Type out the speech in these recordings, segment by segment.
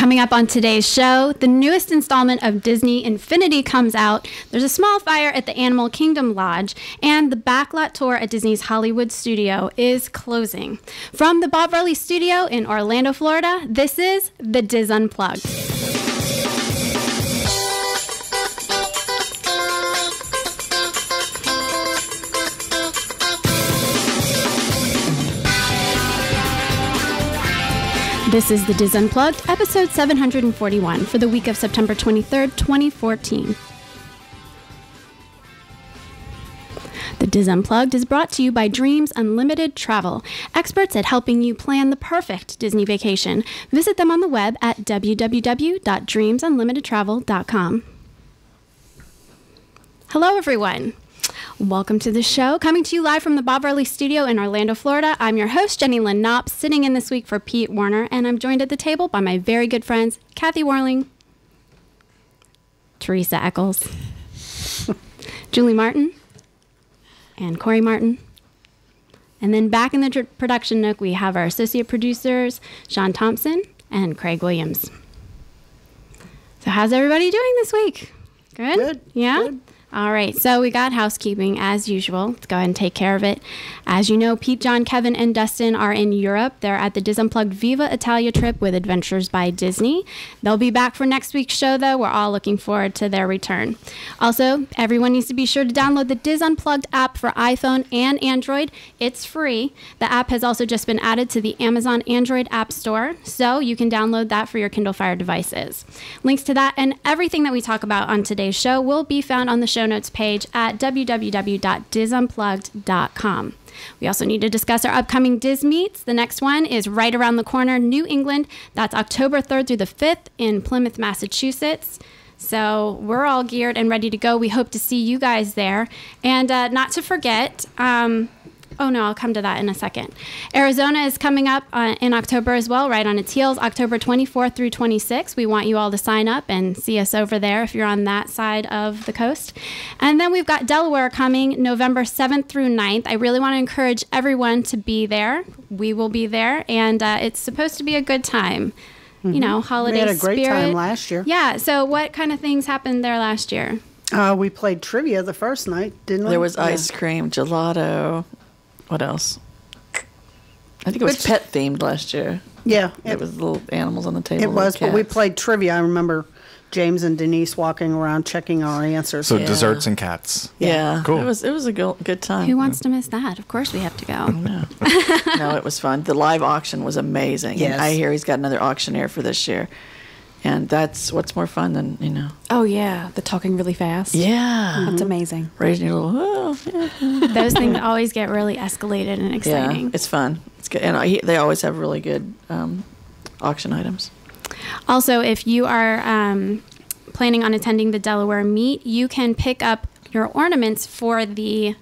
Coming up on today's show, the newest installment of Disney Infinity comes out. There's a small fire at the Animal Kingdom Lodge, and the Backlot tour at Disney's Hollywood studio is closing. From the Bob Varley studio in Orlando, Florida, this is the Diz Unplugged. This is the Diz Unplugged, episode 741 for the week of September 23rd, 2014. The Diz Unplugged is brought to you by Dreams Unlimited Travel, experts at helping you plan the perfect Disney vacation. Visit them on the web at www.dreamsunlimitedtravel.com. Hello, everyone. Welcome to the show. Coming to you live from the Bob Varley studio in Orlando, Florida. I'm your host, Jenny Lynn Knopp, sitting in this week for Pete Warner, and I'm joined at the table by my very good friends, Kathy Warling, Teresa Eccles, Julie Martin, and Corey Martin. And then back in the production nook, we have our associate producers, Sean Thompson and Craig Williams. So how's everybody doing this week? Good? Good. Yeah? Good. All right, so we got housekeeping as usual. Let's go ahead and take care of it. As you know, Pete, John, Kevin, and Dustin are in Europe. They're at the Diz Unplugged Viva Italia trip with Adventures by Disney. They'll be back for next week's show, though. We're all looking forward to their return. Also, everyone needs to be sure to download the Diz Unplugged app for iPhone and Android. It's free. The app has also just been added to the Amazon Android App Store, so you can download that for your Kindle Fire devices. Links to that and everything that we talk about on today's show will be found on the show notes page at www.dizunplugged.com. We also need to discuss our upcoming Diz Meets. The next one is right around the corner, New England. That's October 3rd through the 5th in Plymouth, Massachusetts. So we're all geared and ready to go. We hope to see you guys there. And not to forget, I'll come to that in a second. Arizona is coming up in October as well, right on its heels, October 24th through 26th. We want you all to sign up and see us over there if you're on that side of the coast. And then we've got Delaware coming November 7th through 9th. I really want to encourage everyone to be there. We will be there, and it's supposed to be a good time. You know, holiday spirit. We had a great time last year. Yeah, so what kind of things happened there last year? We played trivia the first night, didn't we? There was ice cream, gelato. What else? I think it was pet themed last year. Yeah. It was little animals on the table. It was, but we cats. played trivia. I remember James and Denise walking around checking our answers. So desserts and cats. Yeah. Cool. It was a good time. Who wants to miss that? Of course we have to go. No. No, it was fun. The live auction was amazing. Yes. And I hear he's got another auctioneer for this year. And that's what's more fun than, Oh, yeah. The talking really fast. Yeah. That's amazing. Raising your little, Those things always get really escalated and exciting. Yeah, it's fun. It's good. And they always have really good auction items. Also, if you are planning on attending the Delaware meet, you can pick up your ornaments for the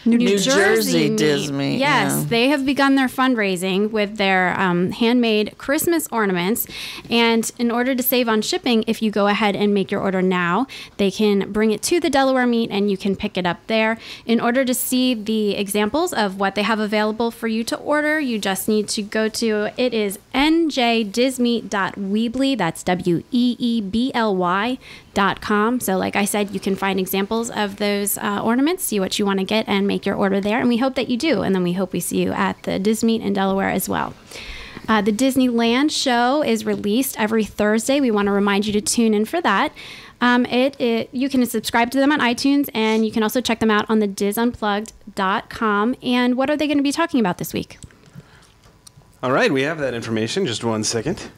New Jersey Diz meet. Meet. Yes, Yeah. they have begun their fundraising with their handmade Christmas ornaments. And in order to save on shipping, if you go ahead and make your order now, they can bring it to the Delaware meet and you can pick it up there. In order to see the examples of what they have available for you to order, you just need to go to, it is njdismeet.weebly, that's WEEBLY.com. So like I said, you can find examples of those ornaments, see what you want to get, and make your order there. And we hope that you do. And then we hope we see you at the Diz Meet in Delaware as well. The Disneyland show is released every Thursday. We want to remind you to tune in for that. You can subscribe to them on iTunes, and you can also check them out on the dizunplugged.com. And what are they going to be talking about this week? All right, we have that information. Just 1 second.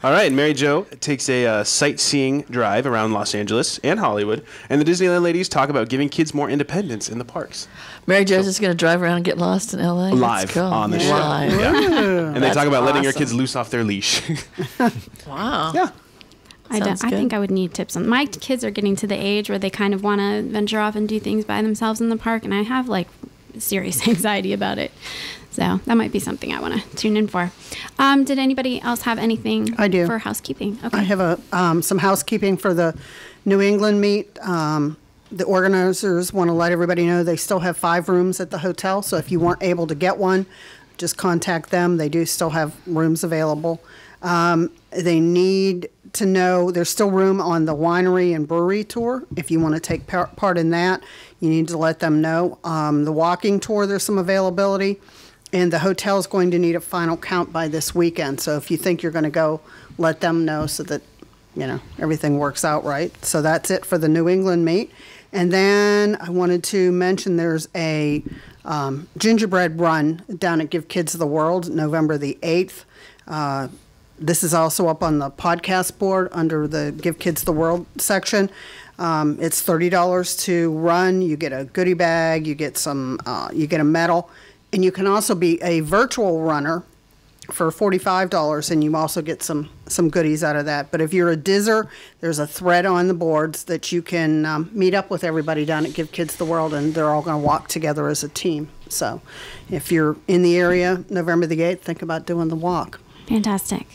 All right, Mary Jo takes a sightseeing drive around Los Angeles and Hollywood, and the Disneyland ladies talk about giving kids more independence in the parks. Mary Jo's just going to drive around and get lost in L.A.? Live on the show. Live. Yeah. And they talk about letting your awesome. kids loose off their leash. Wow. Yeah. I think I would need tips on. My kids are getting to the age where they kind of want to venture off and do things by themselves in the park, and I have like serious anxiety about it. So that might be something I want to tune in for. Did anybody else have anything I do. for housekeeping? Okay. I have some housekeeping for the New England meet. The organizers want to let everybody know they still have 5 rooms at the hotel, so if you weren't able to get one, just contact them. They do still have rooms available. They need to know there's still room on the winery and brewery tour. If you want to take part in that, you need to let them know. The walking tour, there's some availability. And the hotel's going to need a final count by this weekend. So if you think you're going to go, let them know so that, everything works out right. So that's it for the New England meet. And then I wanted to mention there's a gingerbread run down at Give Kids the World, November the 8th. This is also up on the podcast board under the Give Kids the World section. It's $30 to run. You get a goodie bag. You get you get a medal. And you can also be a virtual runner for $45, and you also get some goodies out of that. But if you're a dizzer, there's a thread on the boards that you can meet up with everybody down at Give Kids the World, and they're all going to walk together as a team. So if you're in the area, November the 8th, think about doing the walk. Fantastic.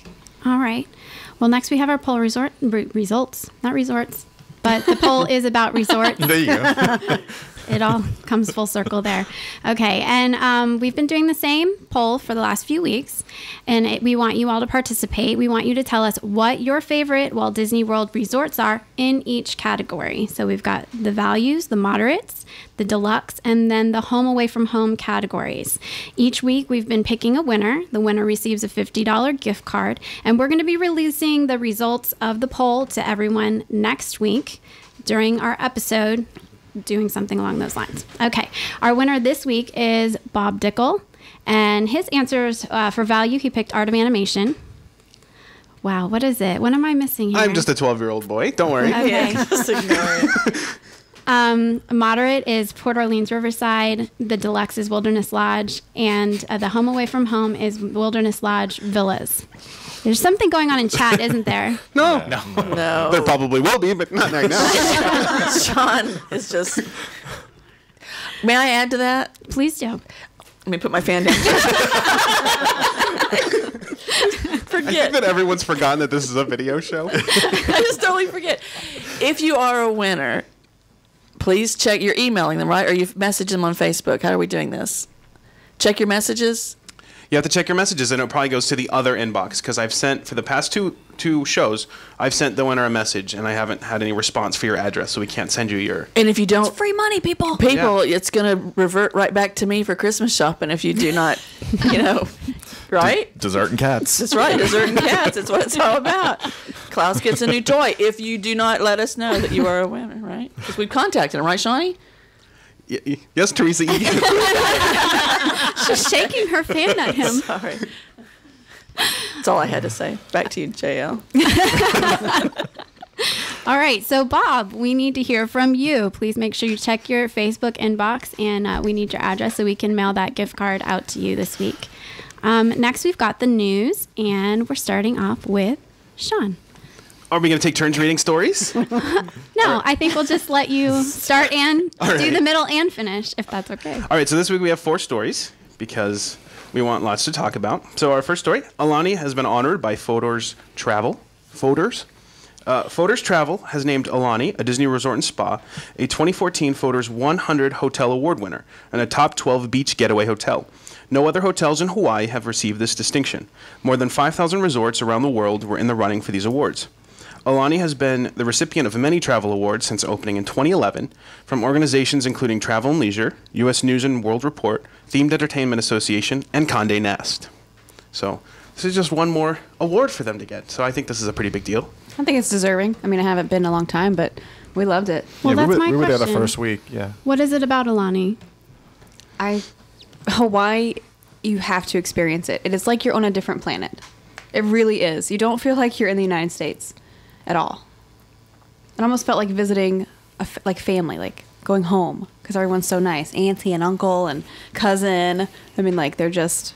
All right. Well, next we have our poll results, not resorts, but the poll is about resorts. There you go. It all comes full circle there. Okay, and we've been doing the same poll for the last few weeks, and we want you all to participate. We want you to tell us what your favorite Walt Disney World resorts are in each category. So we've got the values, the moderates, the deluxe, and then the home away from home categories. Each week we've been picking a winner. The winner receives a $50 gift card, and we're going to be releasing the results of the poll to everyone next week during our episode, doing something along those lines. Okay, our winner this week is Bob Dickel, and his answers for value, he picked Art of Animation. Wow, what is it? What am I missing here? I'm just a 12-year-old boy. Don't worry. Okay. Just ignore it. Moderate is Port Orleans Riverside. The deluxe is Wilderness Lodge, and the home away from home is Wilderness Lodge Villas. There's something going on in chat, isn't there? No. No. There probably will be, but not right now. Sean is just. May I add to that? Please do. Let me put my fan down. I think that everyone's forgotten that this is a video show. I just totally forget. If you are a winner, please check. You're emailing them, right? Or you message them on Facebook. How are we doing this? Check your messages. You have to check your messages, and it probably goes to the other inbox, because I've sent, for the past two shows, I've sent the winner a message, and I haven't had any response for your address, so we can't send you your... And if you don't... It's free money, people. It's going to revert right back to me for Christmas shopping if you do not, right? Dessert and cats. That's right, dessert and cats. That's what it's all about. Klaus gets a new toy if you do not let us know that you are a winner, right? Because we've contacted him, right, Shawnee? Yes, Teresa. She's shaking her fan at him. Sorry. That's all I had to say. Back to you, JL. All right, so Bob, we need to hear from you. Please make sure you check your Facebook inbox, and we need your address so we can mail that gift card out to you this week. Next, we've got the news, and we're starting off with Sean. Are we going to take turns reading stories? No, I think we'll just let you start and do the middle and finish, if that's okay. All right, so this week we have 4 stories because we want lots to talk about. So our first story, Alani has been honored by Fodor's Travel. Fodor's Travel has named Alani, a Disney resort and spa, a 2014 Fodor's 100 Hotel Award winner and a top 12 beach getaway hotel. No other hotels in Hawaii have received this distinction. More than 5,000 resorts around the world were in the running for these awards. Alani has been the recipient of many travel awards since opening in 2011 from organizations including Travel and Leisure, U.S. News and World Report, Themed Entertainment Association, and Condé Nast. So this is just one more award for them to get. So I think this is a pretty big deal. I think it's deserving. I mean, I haven't been in a long time, but we loved it. Well, that's my we were there the question. first week, yeah. What is it about Alani? Hawaii, you have to experience it. It is like you're on a different planet. It really is. You don't feel like you're in the United States at all. It almost felt like visiting like family, like going home, because everyone's so nice. Auntie and uncle and cousin. I mean, like, they're just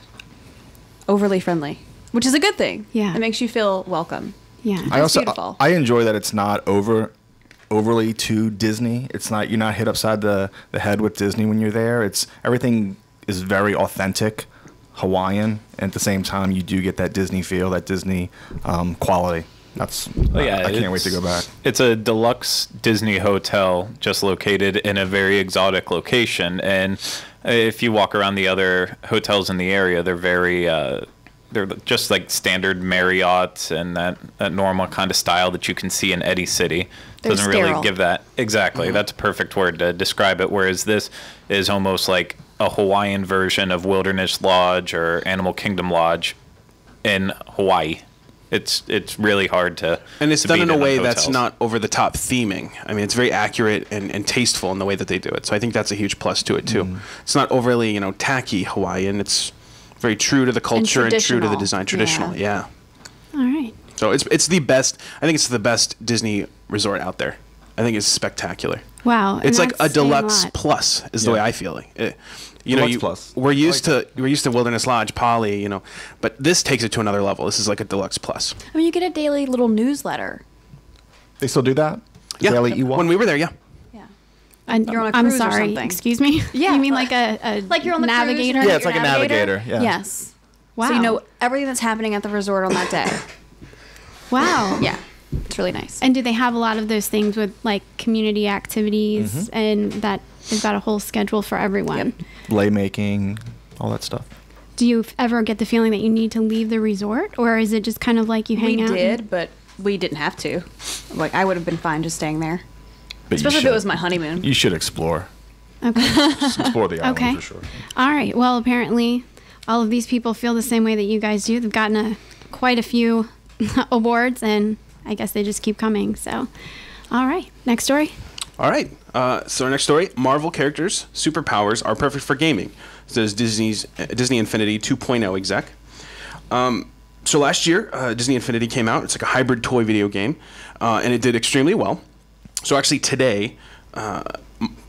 overly friendly, which is a good thing. Yeah. It makes you feel welcome. Yeah. It's beautiful. I enjoy that it's not overly too Disney. It's not, you're not hit upside the head with Disney when you're there. Everything is very authentic Hawaiian, and at the same time you do get that Disney feel, that Disney quality. I can't wait to go back. It's a deluxe Disney hotel just located in a very exotic location, and If you walk around the other hotels in the area, they're very they're just like standard Marriott and that normal kind of style that you can see in any city. They're Doesn't sterile. really give that exactly. That's a perfect word to describe it. Whereas this is almost like a Hawaiian version of Wilderness Lodge or Animal Kingdom Lodge in Hawaii. It's really hard to And it's to done beat in a way hotels. that's not over the top theming. I mean, it's very accurate and tasteful in the way that they do it. So I think that's a huge plus to it too. It's not overly, tacky Hawaiian. It's very true to the culture and true to the traditional. design. Traditional, yeah. All right. So it's the best. I think it's the best Disney resort out there. I think it's spectacular. Wow. and It's like that's a saying deluxe lot. plus is the Yeah. way I feel like. Deluxe plus. We're used to Wilderness Lodge, Poly, but this takes it to another level. This is like a deluxe plus. I mean, you get a daily little newsletter. They still do that? Yeah, Daily Ewok? when we were there, yeah. Yeah. And You're on a I'm cruise or sorry. something. Excuse me. Yeah. You mean like a Like you're on the cruise, navigator? you're Yeah, it's your like a navigator. Yeah. Yes. Wow. So you know everything that's happening at the resort on that day. Wow. Yeah. It's really nice. And do they have a lot of those things with like community activities and that is that a whole schedule for everyone? Lay making, all that stuff. Do you ever get the feeling that you need to leave the resort or is it just kind of like you hang We out? did, but we didn't have to. Like, I would have been fine just staying there. But Especially if it should. was my honeymoon. You should explore. Okay. Just explore the island Okay. for sure. All right. Well, apparently all of these people feel the same way that you guys do. They've gotten quite a few awards and I guess they just keep coming. So, all right. Next story. All right. So our next story: Marvel characters' superpowers are perfect for gaming. Says Disney Infinity 2.0 exec. So last year, Disney Infinity came out. It's like a hybrid toy video game, and it did extremely well. So actually today,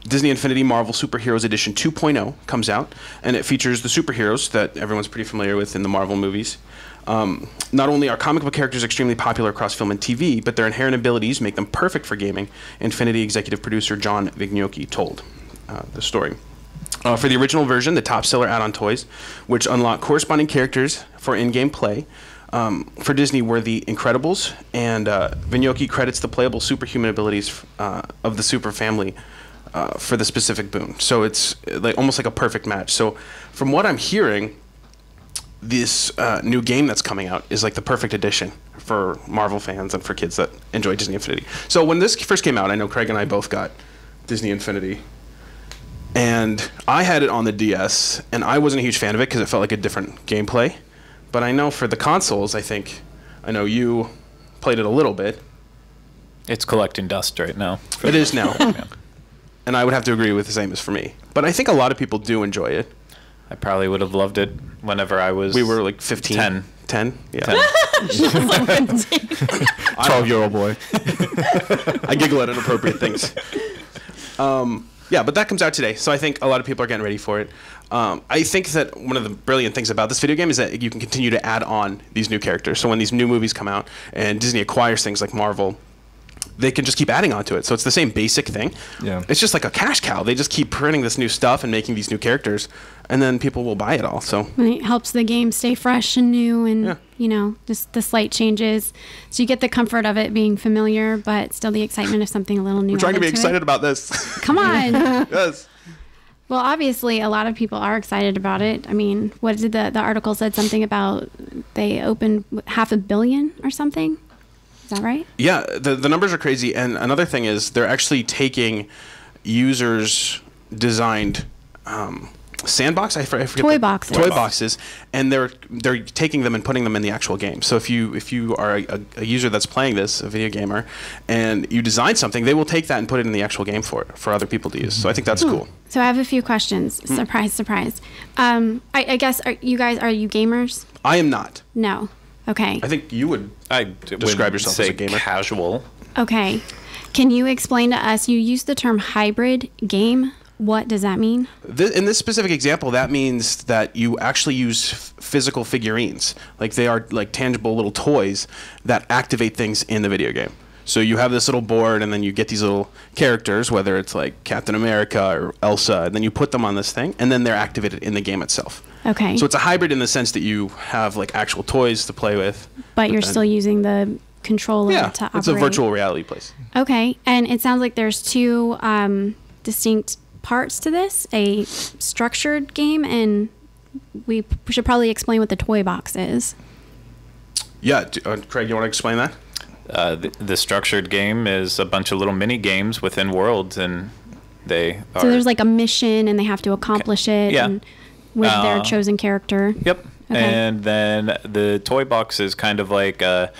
Disney Infinity Marvel Superheroes Edition 2.0 comes out, and it features the superheroes that everyone's pretty familiar with in the Marvel movies. Not only are comic book characters extremely popular across film and TV, but their inherent abilities make them perfect for gaming, Infinity executive producer John Vignocchi told the story. For the original version, the top seller add-on toys, which unlock corresponding characters for in-game play, for Disney were the Incredibles, and Vignocchi credits the playable superhuman abilities of the Super Family for the specific boon. So it's like almost like a perfect match. So from what I'm hearing, this new game that's coming out is like the perfect addition for Marvel fans and for kids that enjoy Disney Infinity. So when this first came out, I know Craig and I both got Disney Infinity, and I had it on the DS, and I wasn't a huge fan of it because it felt like a different gameplay. But I know for the consoles, I know you played it a little bit. It's collecting dust right now. It is now. Yeah. And I would have to agree with the same as for me. But I think a lot of people do enjoy it. I probably would have loved it whenever I was. We were like 15. 10. 10? Yeah. 10. 12-year-old boy. I giggle at inappropriate things. Yeah, but that comes out today, so I think a lot of people are getting ready for it. I think that one of the brilliant things about this video game is that you can continue to add on these new characters. So when these new movies come out and Disney acquires things like Marvel, they can just keep adding onto it. So it's the same basic thing. Yeah. It's just like a cash cow. They just keep printing this new stuff and making these new characters, and then people will buy it all. So And it helps the game stay fresh and new and, Yeah. you know, just the slight changes. So you get the comfort of it being familiar, but still the excitement of something a little new. we're trying to be added it. excited about this. Come on. Yes. Well, obviously, a lot of people are excited about it. I mean, what did the article said something about they opened 500 million or something? Is that right? Yeah, the numbers are crazy. And another thing is they're actually taking users designed sandbox. I forget Toy boxes. Toy boxes, and they're taking them and putting them in the actual game. So if you are a user that's playing this, a video gamer, and you design something, they will take that and put it in the actual game for other people to use. So I think that's cool. So I have a few questions. Surprise, surprise. I guess, are you gamers? I am not. No. Okay. I think you would. Describe yourself say as a gamer. Casual. Okay. Can you explain to us, you used the term hybrid game. What does that mean? In this specific example, that means that you actually use physical figurines. Like they are like tangible little toys that activate things in the video game. So you have this little board, and then you get these little characters, whether it's like Captain America or Elsa, and then you put them on this thing, and then they're activated in the game itself. Okay. So it's a hybrid in the sense that you have like actual toys to play with. But you're then- still using the controller Yeah, to operate. it's a virtual reality place. Okay. And it sounds like there's two distinct parts to this, a structured game, and we should probably explain what the toy box is. Yeah, Craig, you want to explain that? The structured game is a bunch of little mini games within worlds, and they are... So there's like a mission, and they have to accomplish it Yeah. and with their chosen character. Yep. Okay. And then the toy box is kind of like a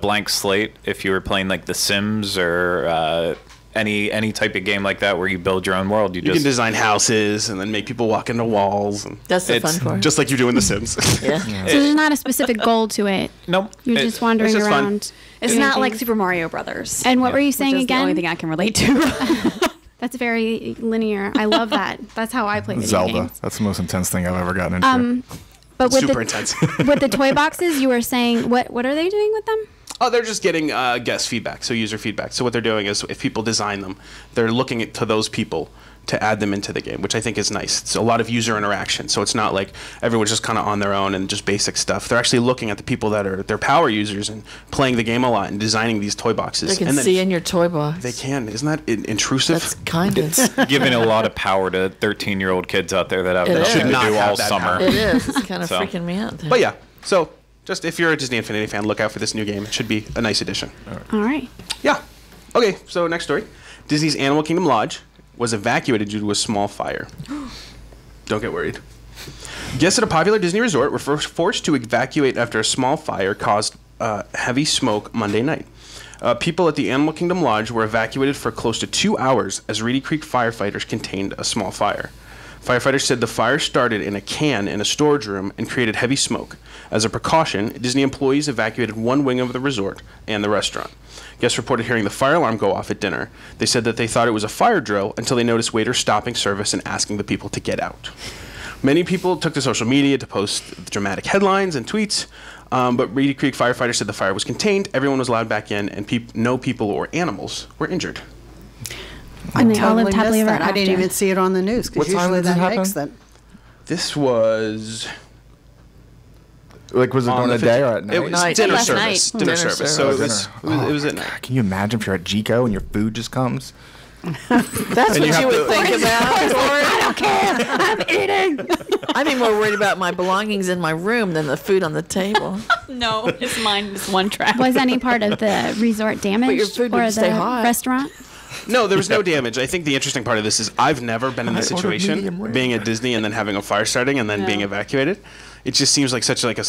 blank slate if you were playing like The Sims or any type of game like that where you build your own world. You can design houses and then make people walk into walls. And That's the fun part. just like you do in The Sims. Yeah. So there's not a specific goal to it. Nope. You're just wandering just fun. around. It's doing not like things. Super Mario Brothers. And what were you which saying is again? the only thing I can relate to. That's very linear. I love that. That's how I play video Zelda. games. That's the most intense thing I've ever gotten into. But with Super intense. with the toy boxes, you were saying what are they doing with them? Oh, they're just getting guest feedback, so user feedback. So what they're doing is if people design them, they're looking to those people to add them into the game, which I think is nice. It's a lot of user interaction, so it's not like everyone's just kind of on their own and just basic stuff. They're actually looking at the people that are their power users and playing the game a lot and designing these toy boxes. They can and then see in your toy box. They can. Isn't that intrusive? That's kind of. Giving a lot of power to 13-year-old kids out there that have It is. nothing Should to not do have all that summer. power. It is. It's kind of So. freaking me out there. But yeah, so just if you're a Disney Infinity fan, look out for this new game. It should be a nice addition. All right. Yeah. Okay, so next story. Disney's Animal Kingdom Lodge was evacuated due to a small fire. Don't get worried. Guests at a popular Disney resort were forced to evacuate after a small fire caused heavy smoke Monday night. People at the Animal Kingdom Lodge were evacuated for close to 2 hours as Reedy Creek firefighters contained a small fire. Firefighters said the fire started in a can in a storage room and created heavy smoke. As a precaution, Disney employees evacuated one wing of the resort and the restaurant. Guests reported hearing the fire alarm go off at dinner. They said that they thought it was a fire drill until they noticed waiters stopping service and asking the people to get out. Many people took to social media to post dramatic headlines and tweets, but Reedy Creek firefighters said the fire was contained, everyone was allowed back in, and no people or animals were injured. And they all Totally lived happily missed ever that. I didn't after. even see it on the news What because time usually did it that makes happen? that. This was Like, was it during the day or at night? It was Night. dinner Last service. night. Dinner Dinner service. So service. it was at night. Can you imagine if you're at Gico and your food just comes? That's And what you you have would to- think about. I don't care. I'm eating. I'd be more worried about my belongings in my room than the food on the table. No, it's mine. It's one track. Was any part of the resort damaged food or would the stay hot. restaurant? No, there was no damage. I think the interesting part of this is I've never been in this I ordered medium situation, rare. being at Disney and then having a fire starting and then being evacuated. It just seems like such like a,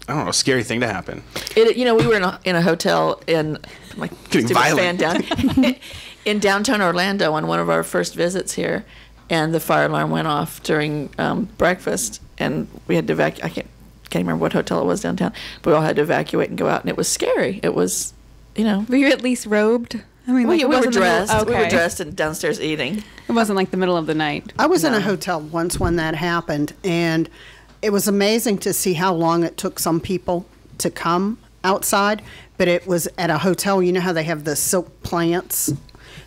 I don't know, scary thing to happen. We were in a hotel in my Getting stupid violent. fan down in downtown Orlando on one of our first visits here, and the fire alarm went off during breakfast, and we had to evacuate. I can't remember what hotel it was downtown, but we all had to evacuate and go out, and it was scary. It was, Were you at least robed? I mean, we it were wasn't the middle- dressed. We were okay. dressed and downstairs eating. It wasn't like the middle of the night. I was in a hotel once when that happened, and it was amazing to see how long it took some people to come outside. But it was at a hotel, you know how they have the silk plants,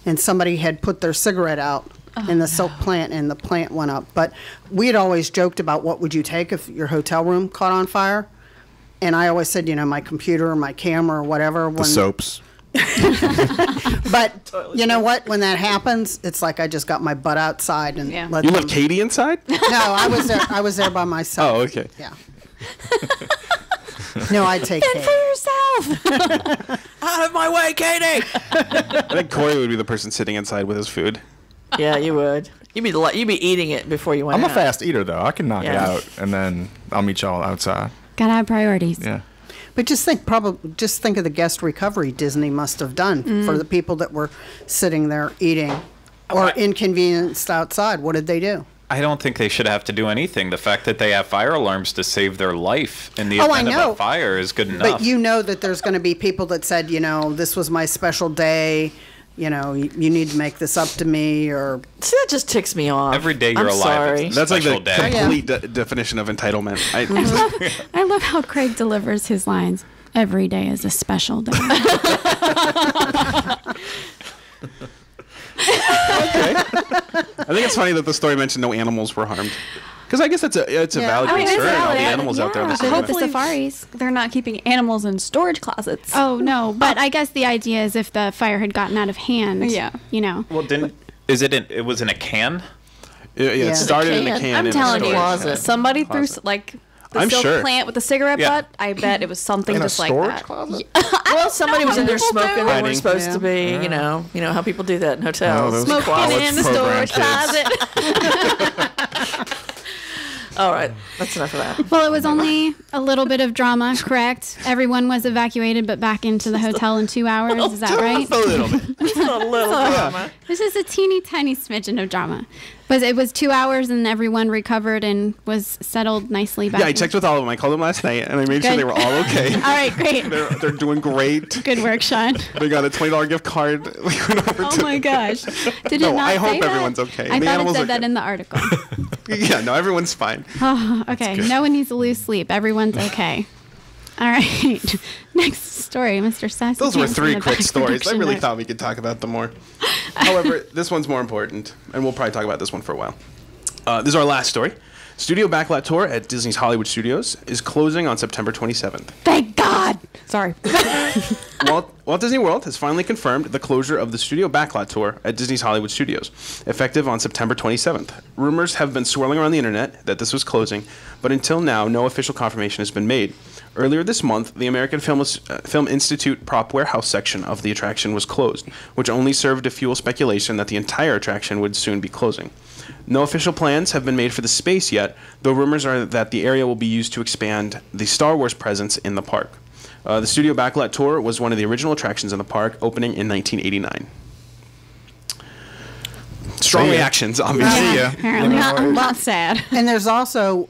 and somebody had put their cigarette out in the silk plant, and the plant went up. But we had always joked about what would you take if your hotel room caught on fire. And I always said, my computer or my camera or whatever. The soaps. But you know what? When that happens, it's like I just got my butt outside and Yeah. let You them. left Katie inside? No, I was there. I was there by myself. Oh, okay. Yeah. No, I'd take Fend for care. yourself. Out of my way, Katie! I think Corey would be the person sitting inside with his food. Yeah, you would. You'd be eating it before you went I'm out. a fast eater, though. I can knock it Yeah. out, and then I'll meet y'all outside. Gotta have priorities. Yeah. But just think of the guest recovery Disney must have done for the people that were sitting there eating or inconvenienced outside. What did they do? I don't think they should have to do anything. The fact that they have fire alarms to save their life in the Oh, I event of know. a fire is good enough. But you know that there's going to be people that said, this was my special day. You need to make this up to me, or See, that just ticks me off. Every day you're I'm alive. Sorry. It's That's like the Special day. complete definition of entitlement. I love how Craig delivers his lines. Every day is a special day. I think it's funny that the story mentioned no animals were harmed. Because I guess it's a valid I mean, it's concern. All the valid. animals out there on the Yeah. street. With the safaris. They're not keeping animals in storage closets. Oh, no. But I guess the idea is if the fire had gotten out of hand, Yeah. you know. Well, it was in a can? It started in a can. I'm in a telling you, storage closet. somebody threw like the I'm silk sure. plant with the cigarette Yeah. butt. I bet it was something In a just like storage that. closet? Well, somebody was in there people smoking. do. They weren't Hiding. supposed Yeah. to be. You know how people do that in Oh, hotels. those Smoking college in the program storage kids. closet. All right, that's enough of that. Well, it was only a little bit of drama, correct? Everyone was evacuated, but back into the hotel in 2 hours. Is that right? A little bit. A little drama. This is a teeny tiny smidgen of drama. But it was 2 hours and everyone recovered and was settled nicely back. Yeah, I checked with all of them. I called them last night, and I made sure Good. they were all okay. All right, great. They're doing great. Good work, Sean. They got a $20 gift card. We went over Oh to my gosh. Did No, it not I hope say that? everyone's okay. I The thought it animals said are that good. in the article. Yeah, no, everyone's fine. Oh, okay. No one needs to lose sleep. Everyone's okay. All right. Next story, Mr. Sassy. Those were Pants from 3 the quick back stories. I production really note. thought we could talk about them more. However, this one's more important, and we'll probably talk about this one for a while. This is our last story. Studio Backlot Tour at Disney's Hollywood Studios is closing on September 27th. Thank God. Sorry. Walt Disney World has finally confirmed the closure of the Studio Backlot Tour at Disney's Hollywood Studios, effective on September 27th. Rumors have been swirling around the internet that this was closing, but until now, no official confirmation has been made. Earlier this month, the American Film Institute prop warehouse section of the attraction was closed, which only served to fuel speculation that the entire attraction would soon be closing. No official plans have been made for the space yet, though rumors are that the area will be used to expand the Star Wars presence in the park. The Studio Backlot Tour was one of the original attractions in the park, opening in 1989. Strong See ya. reactions, obviously. Yeah, apparently. Not sad. And there's also,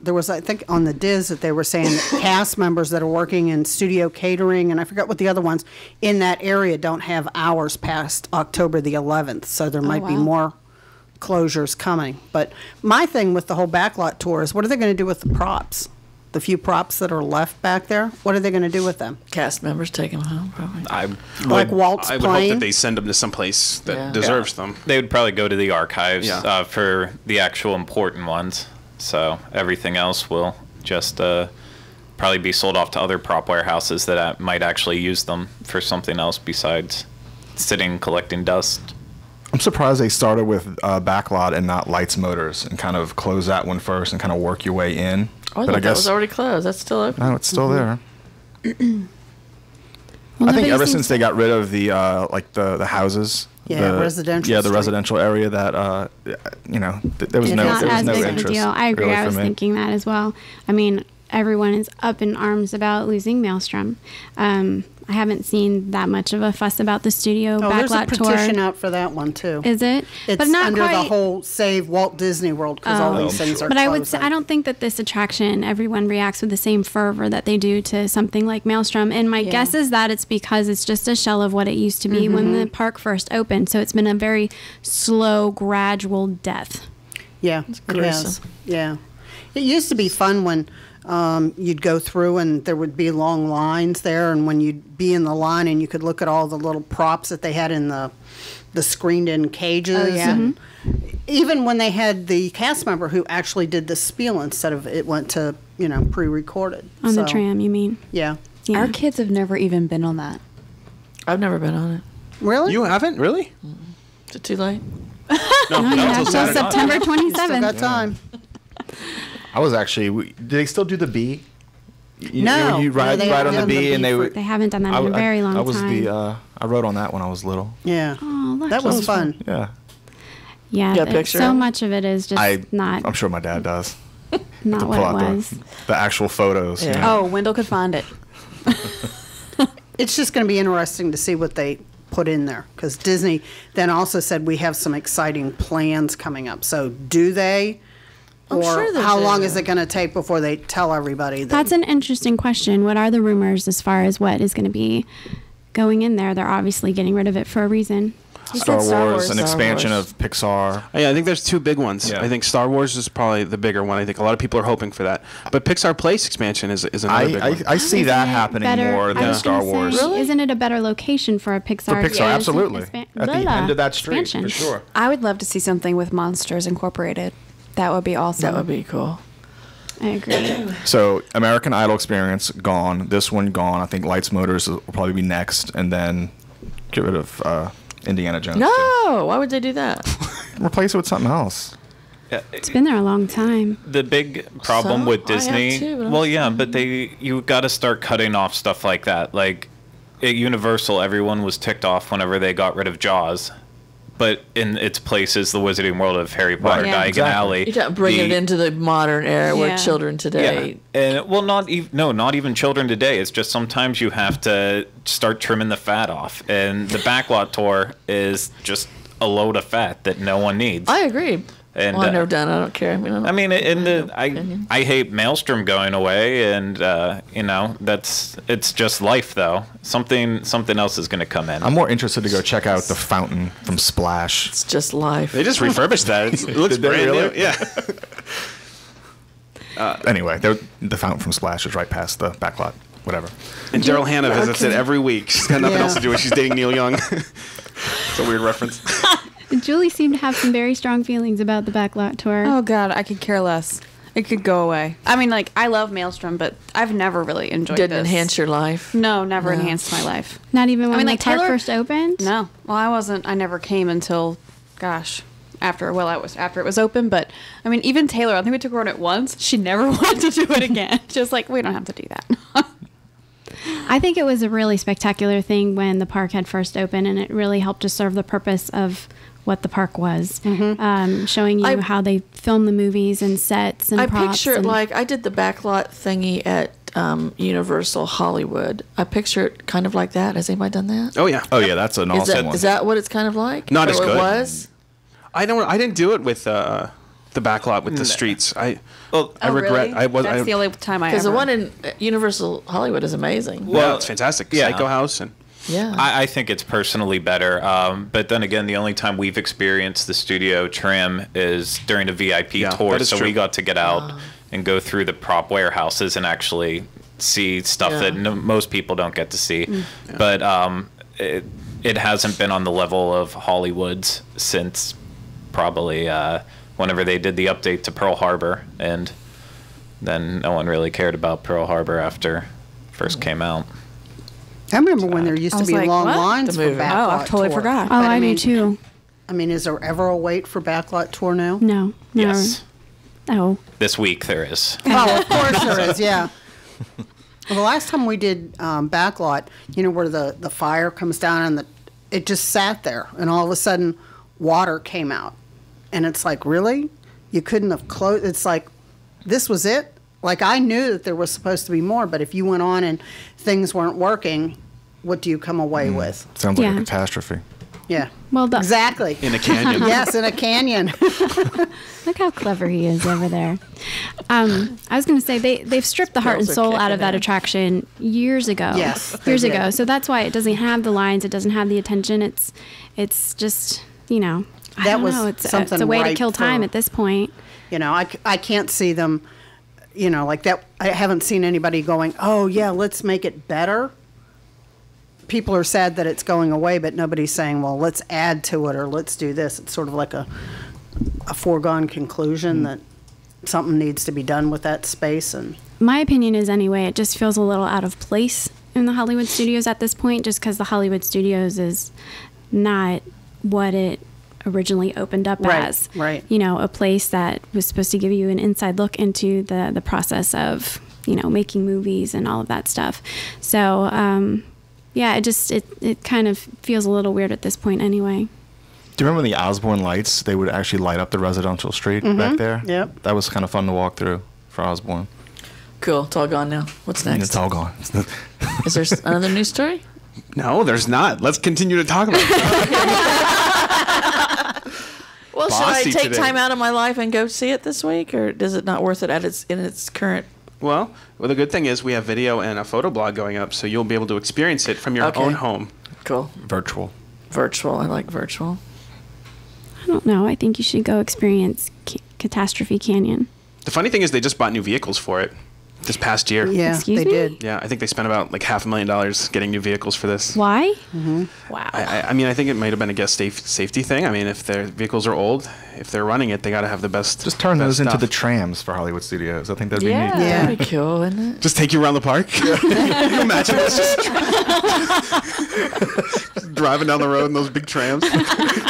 there was, I think, on the Diz that they were saying that cast members that are working in studio catering, and I forgot what the other ones, in that area don't have hours past October the 11th, so there might be wow. more closures coming. But my thing with the whole Backlot Tour is, what are they going to do with the props? The few props that are left back there? What are they going to do with them? Cast members take them home, probably. Like Walt's I would hope plane? that they send them to some place that Yeah. deserves them. They would probably go to the archives Yeah. for the actual important ones. So everything else will just probably be sold off to other prop warehouses that might actually use them for something else besides sitting collecting dust. I'm surprised they started with Backlot and not Lights Motors and kind of close that one first and kind of work your way in. Oh, I thought that was already closed. That's still open. No, it's still there. Well, I think nobody ever seems since they got rid of the like the houses, Yeah, the, residential yeah, the street. residential area that there was it's no not there was as no big of a interest. deal. I agree. really I for was me. thinking that as well. I mean, everyone is up in arms about losing Maelstrom. I haven't seen that much of a fuss about the Studio Oh, there's a Backlot petition tour. out for that one, too. Is it? It's but not under quite. the whole Save Walt Disney World, because all these things are But I would say closing. I don't think that this attraction everyone reacts with the same fervor that they do to something like Maelstrom. And my guess is that it's because it's just a shell of what it used to be when the park first opened. So it's been a very slow, gradual death. Yeah, it gruesome. has. Yeah. It used to be fun when you'd go through and there would be long lines there, and when you'd be in the line and you could look at all the little props that they had in the screened-in cages. Oh, yeah. And even when they had the cast member who actually did the spiel instead of it went to, pre-recorded. On the So, tram, you mean? Yeah. Yeah. Our kids have never even been on that. I've never been on it. Really? You haven't? Really? Is it too late? No, No, you have till Saturday. September You still 27th. got time. I was actually. Did they still do the bee? No. you No, ride they on haven't the done the bee, and bee they for- would. They haven't done that in a very long I was time. I rode on that when I was little. Yeah. Oh, That was fun. Yeah, Yeah, You got a picture so of it? much of it is just not I'm sure my dad does. not To what pull it out was. the actual photos. you Yeah. know. Oh, Wendell could find it. It's just going to be interesting to see what they put in there, because Disney then also said we have some exciting plans coming up. So do they? I'm Or sure they how long do. is it going to take before they tell everybody that? That's an interesting question. What are the rumors as far as what is going to be going in there? They're obviously getting rid of it for a reason. Star Star Wars, Wars. an Star expansion Wars. of Pixar. Yeah, I think there's 2 big ones. Yeah. I think Star Wars is probably the bigger one. I think a lot of people are hoping for that. But Pixar Place expansion is another big one. I see Isn't that it happening better- more I than was Star gonna Wars. say, Isn't it a better location for a For Pixar? Pixar, absolutely. At the end of that street, expansion. for sure. I would love to see something with Monsters Incorporated. That would be awesome. That would be cool. I agree. So American Idol experience gone. This one gone. I think Lights Motors will probably be next, and then get rid of Indiana Jones. No, why would they do that? replace it with something else. It's been there a long time. The big problem So? with I have Disney, too, but I'm well, just yeah, saying. but you got to start cutting off stuff like that. Like at Universal, everyone was ticked off whenever they got rid of Jaws, but in its place is the Wizarding World of Harry Potter, Yeah. Diagon Exactly. Alley. You don't bring it into the modern era where Yeah. children today. Yeah, and well, not even children today. It's just sometimes you have to start trimming the fat off, and the Backlot tour is just a load of fat that no one needs. I agree. And, Well, I've never done it. I don't care. I mean, opinion. I hate Maelstrom going away, and it's just life though. Something else is going to come in. I'm more interested to go check out the fountain from Splash. It's just life. They just refurbished that. It looks Did they brand really? new. Yeah. Anyway, the fountain from Splash is right past the Backlot. Whatever. And Daryl Hannah visits it every week. She's got nothing Yeah. else to do when she's dating Neil Young. It's a weird reference. Julie seemed to have some very strong feelings about the Backlot tour. Oh God, I could care less. It could go away. I mean, like, I love Maelstrom, but I've never really enjoyed Didn't this. enhance your life. No, never No. enhanced my life. Not even when mean, the like, park Taylor- first opened? No. Well, I never came until, gosh, after it was open. But I mean, even Taylor, I think we took her on it once. She never wanted to do it again. Just like, we don't have to do that. I think it was a really spectacular thing when the park had first opened, and it really helped to serve the purpose of what the park was, showing you I- how they film the movies and sets and I props. picture it and- like I did the Backlot thingy at Universal Hollywood. I picture it kind of like that. Has anybody done that? Oh yeah. Oh yeah, that's an awesome one. Is that what it's kind of like? Not Or as it good. was? I didn't do it with the Backlot with the streets. I regret. That's the only time I ever. Because the one in Universal Hollywood is amazing. Well, it's fantastic. yeah. Psycho House and Yeah. I think it's personally better. But then again, the only time we've experienced the studio trim is during a VIP Yeah, tour. that is So true. we got to get out and go through the prop warehouses and actually see stuff Yeah. that most people don't get to see. But it hasn't been on the level of Hollywood's since probably whenever they did the update to Pearl Harbor. And then no one really cared about Pearl Harbor after first came out. I remember when there used I to was be like, long what? lines The for movie. Backlot Oh, I've totally tour. forgot. Oh, But I mean, do too. I mean, is there ever a wait for Backlot tour now? No. Yes. Oh. This week there is. Oh, of course there is, yeah. Well, the last time we did Backlot, you know, where the fire comes down and it just sat there, and all of a sudden water came out. And it's like, really? You couldn't have closed? It's like, this was it? Like, I knew that there was supposed to be more, but if you went on and things weren't working, what do you come away with? Sounds like Yeah. a catastrophe. Yeah. Well, Exactly. in a canyon. Yes, in a canyon. Look how clever he is over there. I was going to say they've stripped the heart and Girls are soul out of kicking that in. attraction years ago. Yes, they years did. ago. So that's why it doesn't have the lines. It doesn't have the attention. It's just I That don't was know. It's something a way to ripe kill time for- at this point. You know, I can't see them, like that. I haven't seen anybody going, oh, yeah, let's make it better. People are sad that it's going away, but nobody's saying, well, let's add to it or let's do this. It's sort of like a foregone conclusion that something needs to be done with that space. And My opinion is anyway, it just feels a little out of place in the Hollywood studios at this point, just because the Hollywood studios is not what it originally opened up Right, as. right. A place that was supposed to give you an inside look into the process of, making movies and all of that stuff. So, yeah, it kind of feels a little weird at this point anyway. Do you remember the Osborne lights? They would actually light up the residential street back there. Yep. That was kind of fun to walk through for Osborne. Cool. It's all gone now. What's And next? it's all gone. Is there another news story? No, there's not. Let's continue to talk about it. Well, should I Bossy take today. time out of my life and go see it this week, or is it not worth it in its current? Well, the good thing is we have video and a photo blog going up, so you'll be able to experience it from your Okay. own home. Cool. Virtual. Virtual. I like virtual. I don't know. I think you should go experience Catastrophe Canyon. The funny thing is they just bought new vehicles for it this past year. Yeah, Excuse they me? did. Yeah, I think they spent about like $500,000 getting new vehicles for this. Why? Wow. I mean, I think it might have been a guest safety thing. I mean, if their vehicles are old, if they're running it, they got to have the best. Just turn those best into stuff. the trams for Hollywood Studios. I think that'd be Yeah. neat. Yeah. Pretty cool, isn't it? Just take you around the park. Can you imagine us just driving down the road in those big trams?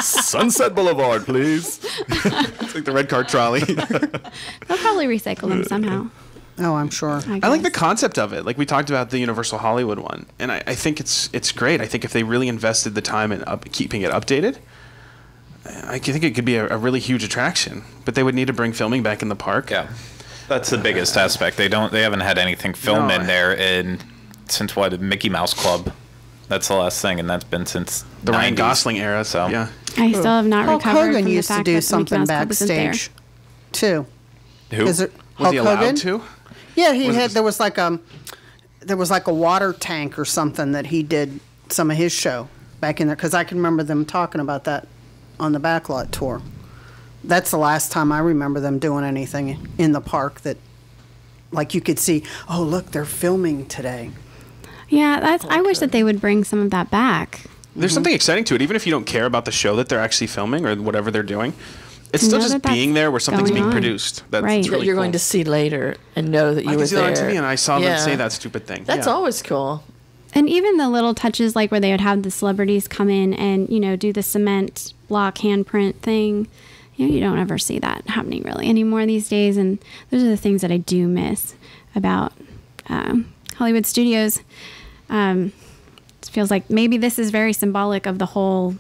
Sunset Boulevard, please. It's like the red car trolley. They'll probably recycle them somehow. Oh, I'm sure. I like the guess. concept of it. Like we talked about the Universal Hollywood one, and I think it's great. I think if they really invested the time in keeping it updated, I think it could be a really huge attraction. But they would need to bring filming back in the park. Yeah, that's the biggest aspect. They haven't had anything filmed in there since what, Mickey Mouse Club. That's the last thing, and that's been since The Ryan 90s. Gosling era. So yeah. I still have not Hulk recovered Hogan from used the to fact do that the Mickey something Mouse Club isn't there. backstage, too. Who? Is it Was Hulk he allowed Hogan? to? Yeah, he Was had. it- There was like a water tank or something that he did some of his show back in there, because I can remember them talking about that on the Backlot tour. That's the last time I remember them doing anything in the park that, like, you could see. Oh, look, they're filming today. Yeah, I wish that they would bring some of that back. There's something exciting to it, even if you don't care about the show that they're actually filming or whatever they're doing. It's still Know just that that's being there where something's going being on. produced. That's Right. it's That really That you're cool. going to see later and know that you I were can see that there. on TV, and I saw Yeah. them say that stupid thing. That's Yeah. always cool. And even the little touches, like where they would have the celebrities come in and, do the cement block handprint thing. You don't ever see that happening really anymore these days. And those are the things that I do miss about Hollywood Studios. It feels like maybe this is very symbolic of the whole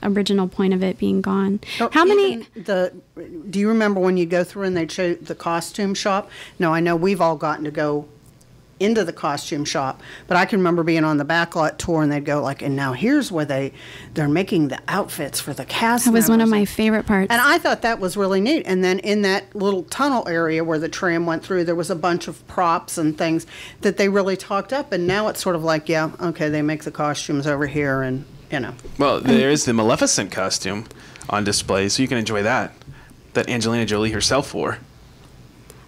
original point of it being gone. Oh, How many? Do you remember when you go through and they show the costume shop? No, I know we've all gotten to go into the costume shop, but I can remember being on the Backlot tour and they'd go like, and now here's where they're making the outfits for the cast That was one of members. my favorite parts. And I thought that was really neat. And then in that little tunnel area where the tram went through, there was a bunch of props and things that they really talked up. And now it's sort of like, yeah, okay, they make the costumes over here and, Well, there is the Maleficent costume on display, so you can enjoy that Angelina Jolie herself wore.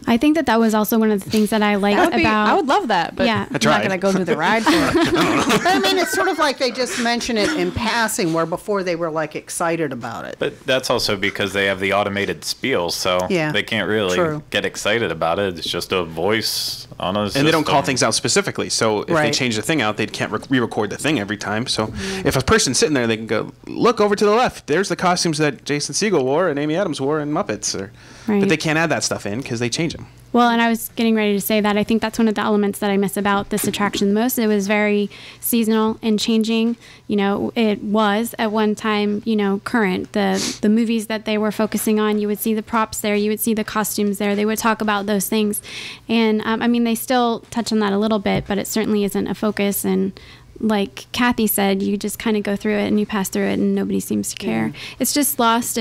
I think that was also one of the things that I liked about. I would love that, but Yeah. I'm not tried. going to go through the ride for it. But I mean, it's sort of like they just mention it in passing, where before they were like excited about it. But that's also because they have the automated spiel, so Yeah, they can't really true. get excited about it. It's just a voice on a And they don't call system. things out specifically. So if they Right. change the thing out, they can't re-record the thing every time. So if a person's sitting there, they can go, look over to the left. There's the costumes that Jason Segel wore and Amy Adams wore in Muppets. Right. But they can't add that stuff in because they change them. Well, and I was getting ready to say that I think that's one of the elements that I miss about this attraction the most. It was very seasonal and changing. It was at one time, current. The movies that they were focusing on, you would see the props there, you would see the costumes there. They would talk about those things. And they still touch on that a little bit, but it certainly isn't a focus. And like Kathy said, you just kind of go through it and you pass through it and nobody seems to care. It's just lost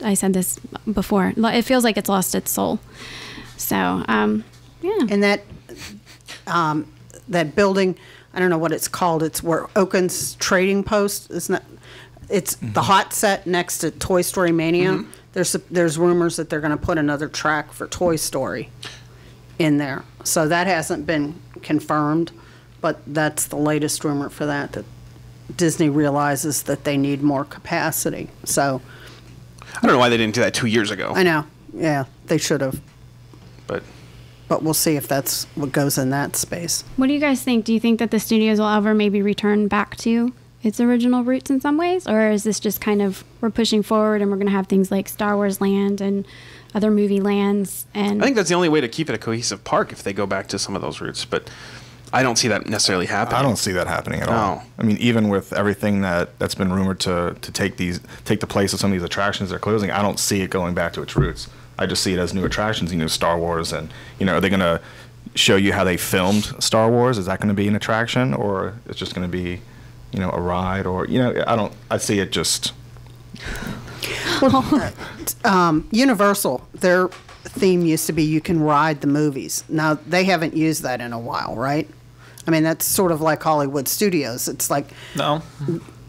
I said this before, it feels like it's lost its soul. So, yeah. And that building, I don't know what it's called. It's where Oaken's Trading Post, isn't it? It's the hot set next to Toy Story Mania. There's rumors that they're going to put another track for Toy Story in there. So that hasn't been confirmed, but that's the latest rumor for that Disney realizes that they need more capacity. So I don't know why they didn't do that 2 years ago. I know, yeah, they should have. But We'll see if that's what goes in that space. What do you guys think? Do you think that the studios will ever maybe return back to its original roots in some ways? Or is this just kind of, we're pushing forward and we're going to have things like Star Wars Land and other movie lands? And I think that's the only way to keep it a cohesive park if they go back to some of those roots. But I don't see that necessarily happening. I don't see that happening at all. No. I mean, even with everything that's been rumored to take the place of some of these attractions they're closing, I don't see it going back to its roots. I just see it as new attractions, Star Wars, and are they going to show you how they filmed Star Wars? Is that going to be an attraction, or it's just going to be, a ride, or I see it just. Universal, their theme used to be you can ride the movies. Now, they haven't used that in a while, right? I mean, that's sort of like Hollywood Studios. It's like, No.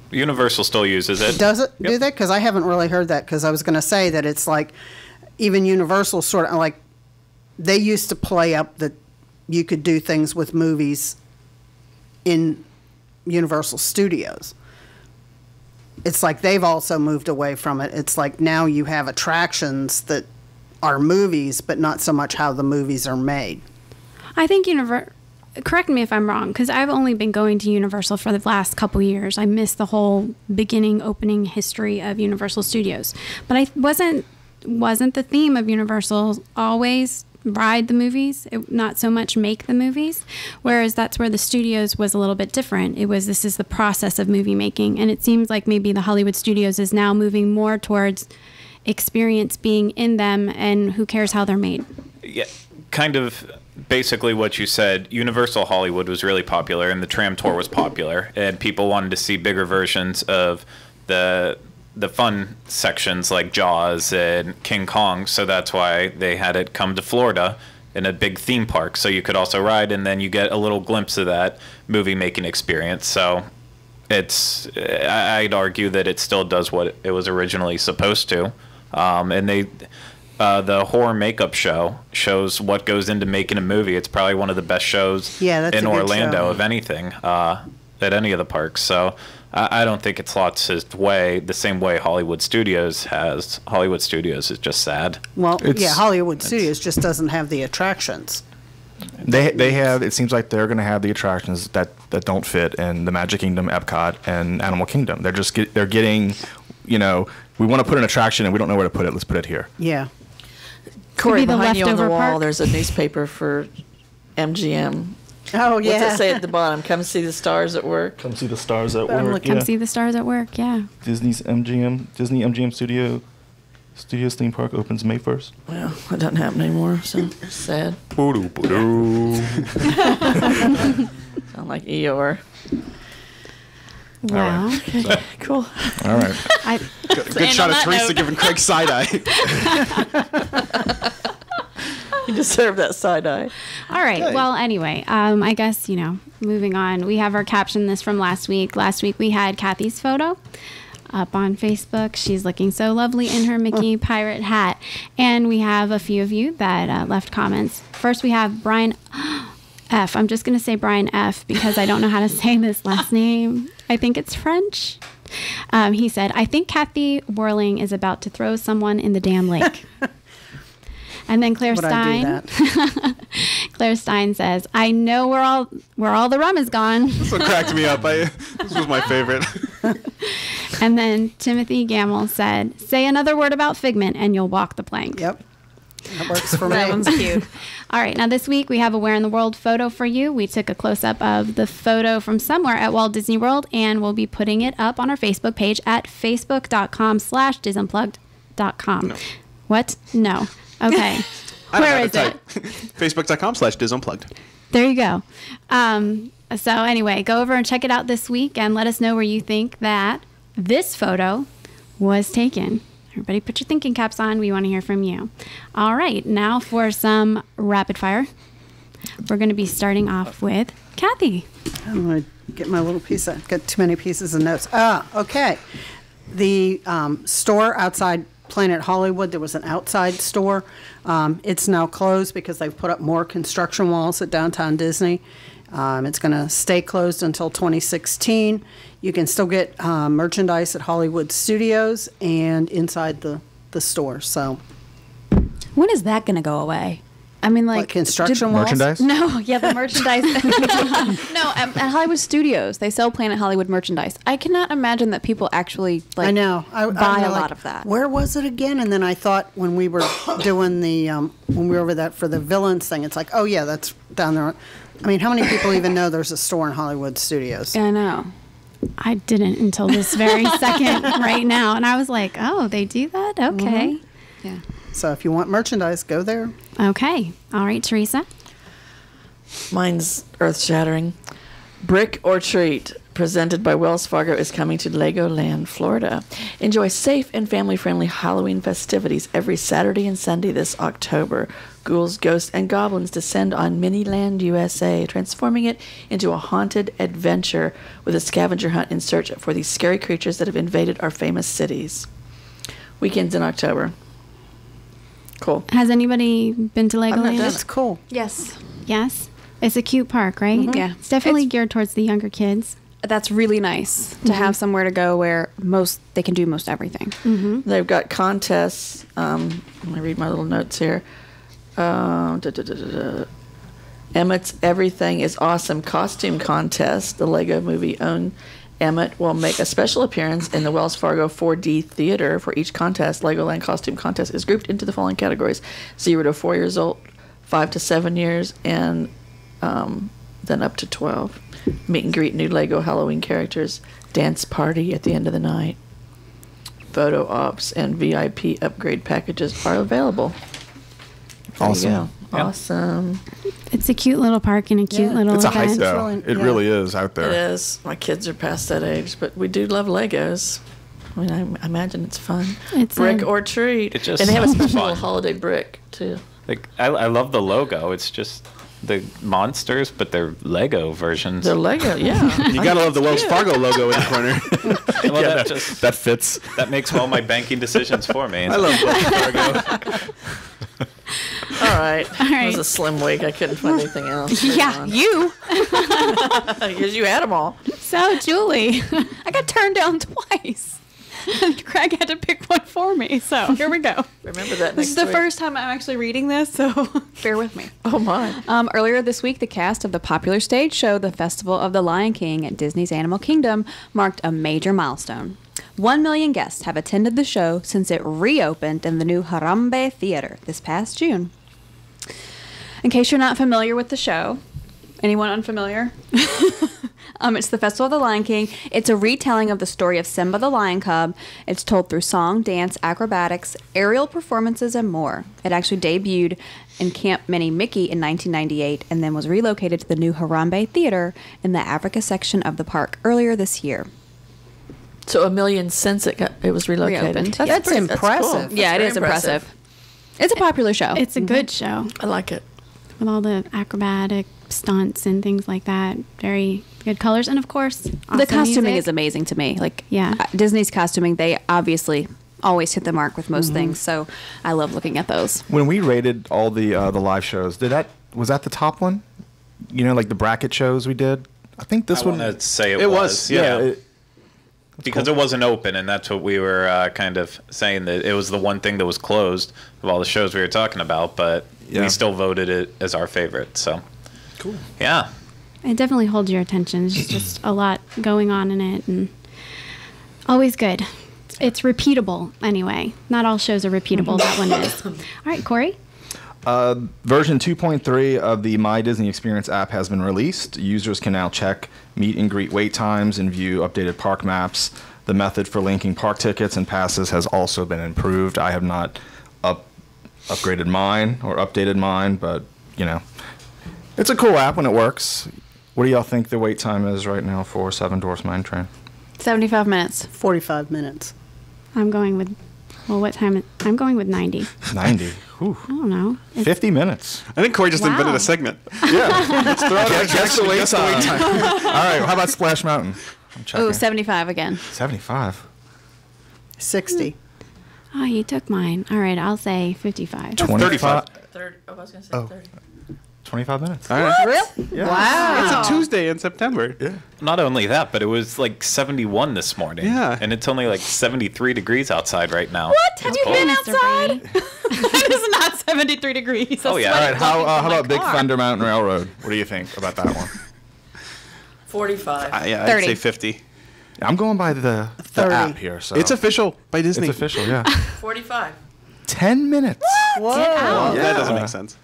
Universal still uses it. does it Yep. do that? Because I haven't really heard that, because I was going to say that it's like even Universal sort of like they used to play up that you could do things with movies in Universal Studios. It's like they've also moved away from it. It's like now you have attractions that are movies, but not so much how the movies are made. I think correct me if I'm wrong, because I've only been going to Universal for the last couple years. I missed the whole opening history of Universal Studios. But I wasn't the theme of Universal always ride the movies, not so much make the movies, whereas that's where the studios was a little bit different. This is the process of movie making, and it seems like maybe the Hollywood Studios is now moving more towards experience being in them, and who cares how they're made. Yeah, kind of basically what you said. Universal Hollywood was really popular, and the tram tour was popular, and people wanted to see bigger versions of the fun sections like Jaws and King Kong, so that's why they had it come to Florida in a big theme park, so you could also ride, and then you get a little glimpse of that movie making experience. So I'd argue that it still does what it was originally supposed to. And the horror makeup show shows what goes into making a movie. It's probably one of the best shows in Orlando of anything at any of the parks. So I don't think it's lost its way the same way Hollywood Studios has. Hollywood Studios is just sad. Well, Hollywood Studios just doesn't have the attractions. They have. It seems like they're going to have the attractions that don't fit in the Magic Kingdom, Epcot, and Animal Kingdom. They're getting, we want to put an attraction and we don't know where to put it. Let's put it here. Yeah. Corey, Could be the behind you on the leftover wall, park. there's a newspaper for MGM. Oh, yeah. What's it say at the bottom? Come see the stars at work. Come see the stars at Come work. see the stars at work, yeah. Disney MGM Studios theme park opens May 1st. Well, it doesn't happen anymore, so sad. Sound like Eeyore. Wow. Right. So, Cool. all right. Good shot of Teresa giving Craig side eye. You deserve that side eye. All right. Well, anyway, I guess, moving on. We have our caption this from last week. Last week we had Kathy's photo up on Facebook. She's looking so lovely in her Mickey pirate hat. And we have a few of you that left comments. First, we have Brian F. I'm just going to say Brian F. because I don't know how to say this last name. I think it's French. He said, I think Kathy Whirling is about to throw someone in the damn lake. And then Claire Stein. Claire Stein says, I know where all the rum is gone. This one cracked me up. This was my favorite. And then Timothy Gamble said, say another word about Figment and you'll walk the plank. Yep. That works for me. That one's cute. All right. Now this week we have a Where in the World photo for you. We took a close-up of the photo from somewhere at Walt Disney World, and we'll be putting it up on our Facebook page at facebook.com/disunplugged.com. No. What? No. Okay. Where is it? Facebook.com/disunplugged. There you go. So anyway, go over and check it out this week and let us know where you think that this photo was taken. Everybody put your thinking caps on. We want to hear from you. All right. Now for some rapid fire. We're going to be starting off with Kathy. I'm going to get my little piece. I've got too many pieces of notes. Okay. The store outside Planet Hollywood, there was an outside store. It's now closed because they've put up more construction walls at Downtown Disney. It's going to stay closed until 2016. You can still get merchandise at Hollywood Studios and inside the store. So, When is that going to go away? I mean, like construction walls? Merchandise? No, yeah, the merchandise. No, at Hollywood Studios, they sell Planet Hollywood merchandise. I cannot imagine that people actually I know. buy a lot of that. Where was it again? And then I thought when we were doing the when we were over that for the villains thing, it's like, oh yeah, that's down there. I mean, how many people even know there's a store in Hollywood Studios? I know. I didn't until this very second right now. And I was like, oh, they do that? Okay. Yeah. So if you want merchandise, go there. Okay. All right, Teresa. Mine's earth-shattering. Brick or Treat, presented by Wells Fargo, is coming to Legoland, Florida. Enjoy safe and family-friendly Halloween festivities every Saturday and Sunday this October. Ghouls, ghosts, and goblins descend on Miniland, USA, transforming it into a haunted adventure with a scavenger hunt in search for these scary creatures that have invaded our famous cities. Weekends in October. Cool. Has anybody been to not Legoland? done It's cool. Yes. Yes. It's a cute park, right? Yeah. It's definitely It's- geared towards the younger kids. That's really nice to have somewhere to go where they can do most everything. They've got contests. Let me read my little notes here. Emmett's Everything is Awesome costume contest. The Lego Movie owned Emmett will make a special appearance in the Wells Fargo 4D Theater for each contest. Legoland Costume Contest is grouped into the following categories: 0 to 4 years old, 5 to 7 years, and then up to 12. Meet and greet new Lego Halloween characters, dance party at the end of the night. Photo ops and VIP upgrade packages are available. There you Awesome. go. Yeah. Awesome. It's a cute little park and a cute Yeah. little It's a event. hike, though. really- It yeah. really is out there. It is. My kids are past that age, but we do love Legos. I mean, I imagine it's fun. It's brick a- or treat. It just and they have a sounds special fun. little holiday brick, too. Like I love the logo. It's just the monsters, but they're Lego versions. They're Lego, yeah. You gotta love the Wells Fargo logo in the corner. Well, Yeah, that just that fits. that makes all my banking decisions for me. I love Wells Fargo. All right. It right. was a slim week. I couldn't find anything else. Yeah, you. Because you had them all. So, Julie, I got turned down twice. And Craig had to pick one for me. So here we go. Remember that next This is the week. first time I'm actually reading this, so bear with me. Oh, my. Earlier this week, the cast of the popular stage show, The Festival of the Lion King at Disney's Animal Kingdom, marked a major milestone. 1 million guests have attended the show since it reopened in the new Harambe Theater this past June. In case you're not familiar with the show, anyone unfamiliar? It's the Festival of the Lion King. It's a retelling of the story of Simba the Lion Cub. It's told through song, dance, acrobatics, aerial performances, and more. It actually debuted in Camp Mini Mickey in 1998 and then was relocated to the new Harambe Theater in the Africa section of the park earlier this year. So 1 million since it was relocated. Reopened. That's cool. impressive. Yeah, it very is impressive. It's a popular show. it's a good show I like it. with all the acrobatic stunts and things like that. Very good colors. And, of course, The awesome costuming music. is amazing to me. Like, Yeah. Disney's costuming, they obviously always hit the mark with most things. So I love looking at those. When we rated all the live shows, was that the top one? You know, like the bracket shows we did. I think this I one. want to say it, It was. was, Yeah. Because it wasn't open, and that's what we were kind of saying, that it was the one thing that was closed of all the shows we were talking about, but Yeah. we still voted it as our favorite. So, Cool. yeah. It definitely holds your attention. There's just a lot going on in it, and always good. It's repeatable anyway. Not all shows are repeatable. That one is. All right, Corey. Version 2.3 of the My Disney Experience app has been released. Users can now check meet and greet wait times and view updated park maps. The method for linking park tickets and passes has also been improved. I have not upgraded mine or updated mine, but, you know, it's a cool app when it works. What do y'all think the wait time is right now for Seven Dwarfs Mine Train? 75 minutes. 45 minutes. I'm going with, well, what time? I'm going with 90. 90. Whew. I don't know. 50 minutes. I think Corey just Wow. invented a segment. Yeah. Let's throw it. Guess the wait time. All right. How about Splash Mountain? I'm checking. Oh, 75 again. 75. 60. Oh, you took mine. All right, I'll say 55. 25. 30. Oh, I was going to say Oh. 30. 25 minutes. All right. Really? Yeah. Wow. It's a Tuesday in September. Yeah. Not only that, but it was like 71 this morning. Yeah. And it's only like 73 degrees outside right now. What? Have you cold. been Mr. outside? Brady. It is not 73 degrees. Oh, yeah. All right. How Oh about Big Thunder Mountain Railroad? What do you think about that one? 45. Yeah, I'd 30. say 50. I'm going by the 30. app here. So It's official by Disney. It's official. Yeah. 45. 10 minutes. Whoa. out. That doesn't make sense.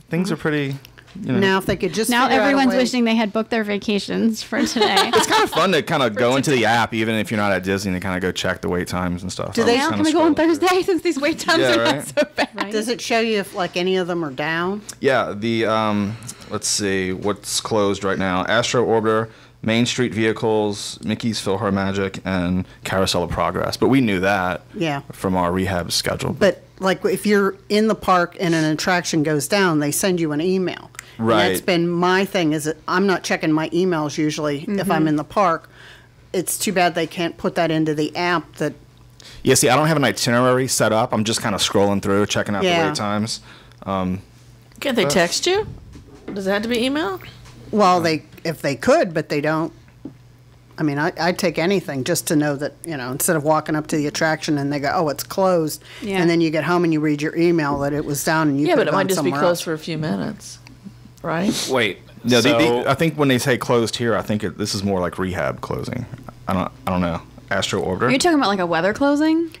Things are pretty. You know. Now, if they could just Now figure out a everyone's way- wishing they had booked their vacations for today. It's kind of fun to kind of go into the app, even if you're not at Disney, and kind of go check the wait times and stuff. Do I they- was Now, kinda can we go on scrolling through. Thursday since these wait times Yeah, are right. not so bad? Right? Does it show you if like any of them are down? Yeah, the let's see what's closed right now. Astro Orbiter, Main Street Vehicles, Mickey's PhilharMagic, and Carousel of Progress. But we knew that Yeah. from our rehab schedule. But like if you're in the park and an attraction goes down, they send you an email. And Right. that's been my thing is that I'm not checking my emails usually if I'm in the park. It's too bad they can't put that into the app that Yeah, see, I don't have an itinerary set up. I'm just kind of scrolling through, checking out the Yeah. wait times. Can't they text you? Does it have to be email? Well, if they could, but they don't. I mean, I'd take anything just to know that, instead of walking up to the attraction and they go, oh, it's closed. Yeah. And then you get home and you read your email that it was down and you Yeah, could but have it gone might just be somewhere closed else. for a few minutes, right? Wait. No, so, I think when they say closed here, I think this is more like rehab closing. I don't know. Astro Orbiter. Are you talking about like a weather closing,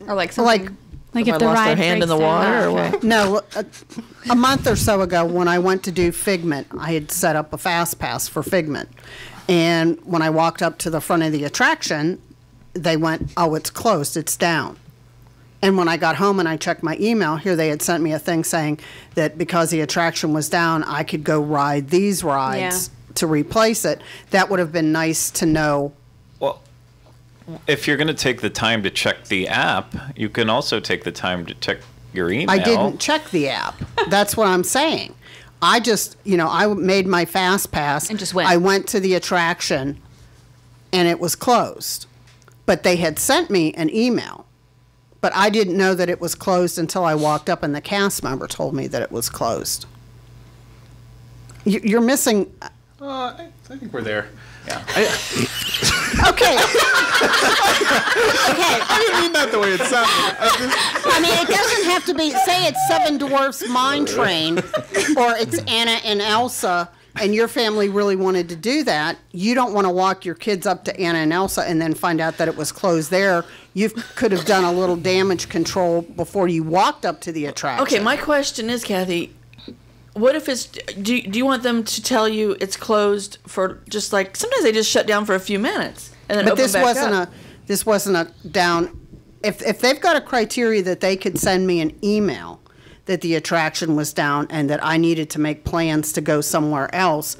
or like something? Like Have if the I lost their ride hand in the breaks down. water or Okay. what? No, a month or so ago when I went to do Figment, I had set up a Fast Pass for Figment. And when I walked up to the front of the attraction, they went, oh, it's closed, it's down. And when I got home and I checked my email, here they had sent me a thing saying that because the attraction was down, I could go ride these rides to replace it. That would have been nice to know. well, if you're going to take the time to check the app, you can also take the time to check your email. I didn't check the app. That's what I'm saying. I just, I made my Fast Pass. And just went. I went to the attraction, and it was closed. But they had sent me an email. But I didn't know that it was closed until I walked up, and the cast member told me that it was closed. You're missing. I think we're there. Yeah. Okay. I didn't mean that the way it sounded. I mean, it doesn't have to be, say it's Seven Dwarfs Mine Train, or it's Anna and Elsa, and your family really wanted to do that. You don't want to walk your kids up to Anna and Elsa and then find out that it was closed there. You could have done a little damage control before you walked up to the attraction. Okay, my question is, Kathy, what if it's, do you want them to tell you it's closed for just like, sometimes they just shut down for a few minutes and then But open this back wasn't up. this wasn't a down. If they've got a criteria that they could send me an email that the attraction was down and that I needed to make plans to go somewhere else,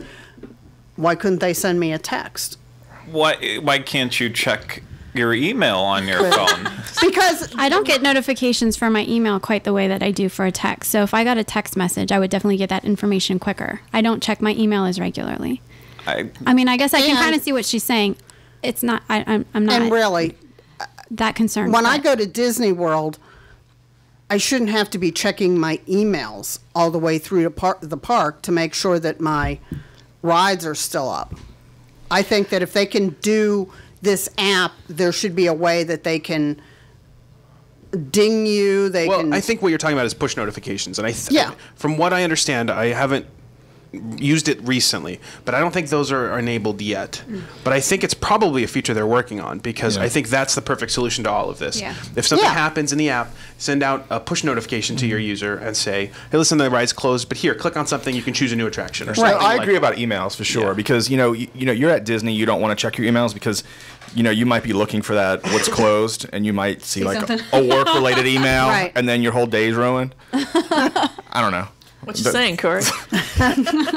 why couldn't they send me a text? Why can't you check your email on your phone? Because I don't get notifications for my email quite the way that I do for a text. So if I got a text message, I would definitely get that information quicker. I don't check my email as regularly. I mean, I guess I can And- kind of see what she's saying. It's not. I'm not and really, that concerned. when I but- go to Disney World, I shouldn't have to be checking my emails all the way through the park to make sure that my rides are still up. I think that if they can do this app, there should be a way that they can ding you. They Well, can. I think what you're talking about is push notifications, and Yeah. from what I understand, I haven't used it recently, but I don't think those are enabled yet. But I think it's probably a feature they're working on, because I think that's the perfect solution to all of this. Yeah. If something Yeah. happens in the app, send out a push notification to your user and say, "Hey, listen, the ride's closed, but here, click on something. You can choose a new attraction or Right, something." I like agree that. about emails for sure Yeah. because you're at Disney, you don't want to check your emails because you might be looking for that what's closed and you might see like something. a work related email Right. and then your whole day's ruined. I don't know. What you But saying, Corey?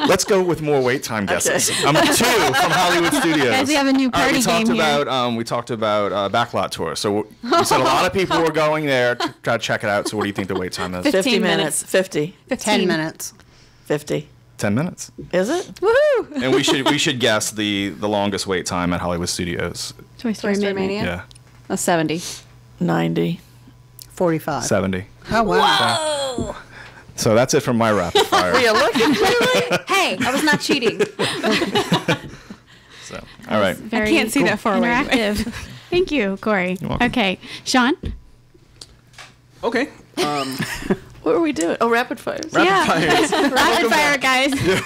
Let's go with more wait time guesses. Okay. 2 from Hollywood Studios. Guys, we have a new All right, party game here. we talked about Backlot tour. So we said a lot of people were going there to try to check it out. So what do you think the wait time is? 15 50 minutes. 50. 15 10 minutes. 50. 10 minutes. Is it? Woohoo! And we should guess the longest wait time at Hollywood Studios. Toy Story Toy Story Mania. Mania? Yeah, A 70. 90. 45. 70. Oh, wow. So that's it from my rapid fire. Were you looking? Hey, I was not cheating. So, all right. Very can't see that far away anyway. interactive. Thank you, Corey. You're welcome. Okay, Sean. Okay. What were we doing? Oh, rapid fires. Rapid fires. Rapid fire, guys.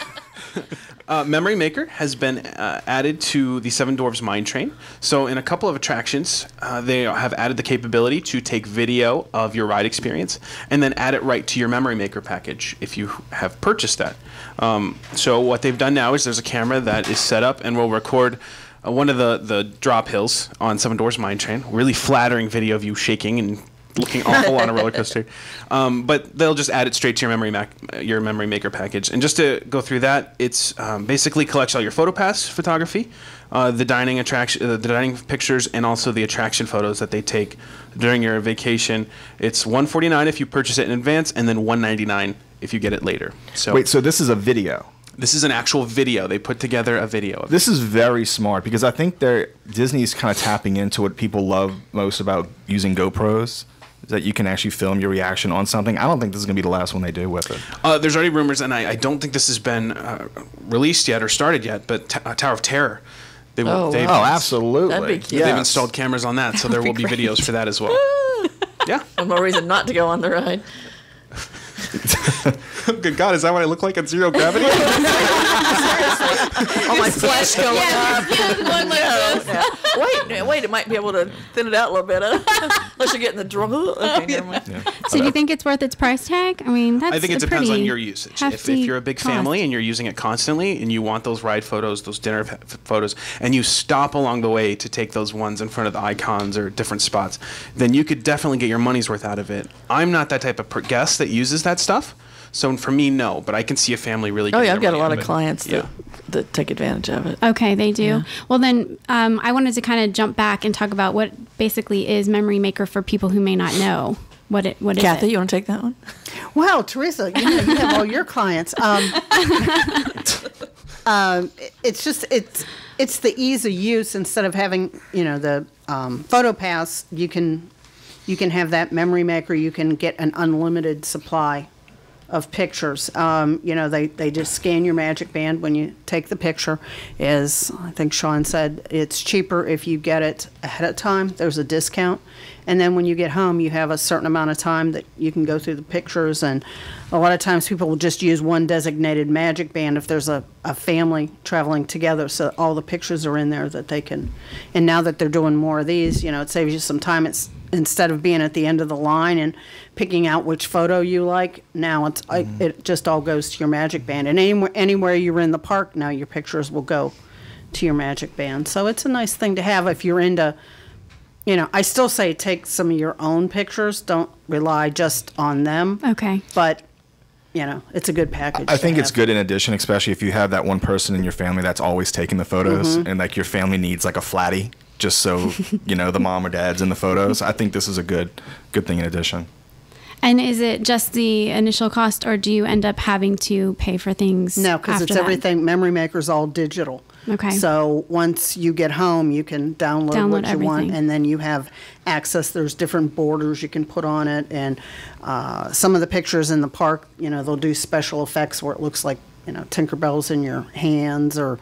Memory Maker has been added to the Seven Dwarfs Mine Train. So in a couple of attractions, they have added the capability to take video of your ride experience and then add it right to your Memory Maker package if you have purchased that. So what they've done now is there's a camera that is set up and will record one of the drop hills on Seven Dwarfs Mine Train. Really flattering video of you shaking and looking awful on a roller coaster. But they'll just add it straight to your Memory Maker package. And just to go through that, it's basically collects all your PhotoPass photography, the dining pictures, and also the attraction photos that they take during your vacation. It's $149 if you purchase it in advance, and then $199 if you get it later. So Wait, so this is a video? This is an actual video. They put together a video of it. This is very smart because I think Disney's kind of tapping into what people love most about using GoPros, is that you can actually film your reaction on something. I don't think this is going to be the last one they do with it. There's already rumors, and I don't think this has been released yet or started yet, but Tower of Terror. They've Absolutely. That'd be cute. They've installed cameras on that, so there will be videos for that as well. Yeah. One more reason not to go on the ride. Good God, is that what I look like at zero gravity? All my flesh going up. One like this. Yeah. Wait, it might be able to thin it out a little bit. Unless you're getting the drum. Okay, never mind. Yeah. So do you think it's worth its price tag? I mean, that's I think it a depends on pretty your usage. If hefty you're a big family cost. and you're using it constantly and you want those ride photos, those dinner photos, and you stop along the way to take those ones in front of the icons or different spots, then you could definitely get your money's worth out of it. I'm not that type of guest that uses that stuff. So for me, no. But I can see a family really Oh, getting yeah, I've their got a money lot out of it. clients Yeah. that take advantage of it. Okay, they do. Yeah. Well, then I wanted to kind of jump back and talk about what basically is Memory Maker for people who may not know what is Kathy, it. you want to take that one? Well, Teresa, you have all your clients. It's just it's the ease of use. Instead of having the PhotoPass, you can have that Memory Maker. You can get an unlimited supply of pictures. They just scan your Magic Band when you take the picture. As I think Sean said, it's cheaper if you get it ahead of time. There's a discount. And then when you get home, you have a certain amount of time that you can go through the pictures. And a lot of times people will just use one designated Magic Band if there's a family traveling together. So all the pictures are in there that they can. And now that they're doing more of these, it saves you some time. It's instead of being at the end of the line and picking out which photo you like, now it just all goes to your Magic Band. And anywhere you're in the park now, your pictures will go to your Magic Band. So it's a nice thing to have if you're into, I still say take some of your own pictures. Don't rely just on them. Okay. But, it's a good package. I think to it's have. good in addition, especially if you have that one person in your family that's always taking the photos and like your family needs like a flatty just so, the mom or dad's in the photos. I think this is a good thing in addition. And is it just the initial cost, or do you end up having to pay for things? No, because it's after that? everything. Memory Maker's all digital. Okay. So once you get home, you can download what you want, everything. and then you have access. There's different borders you can put on it, and some of the pictures in the park, they'll do special effects where it looks like, Tinkerbell's in your hands, or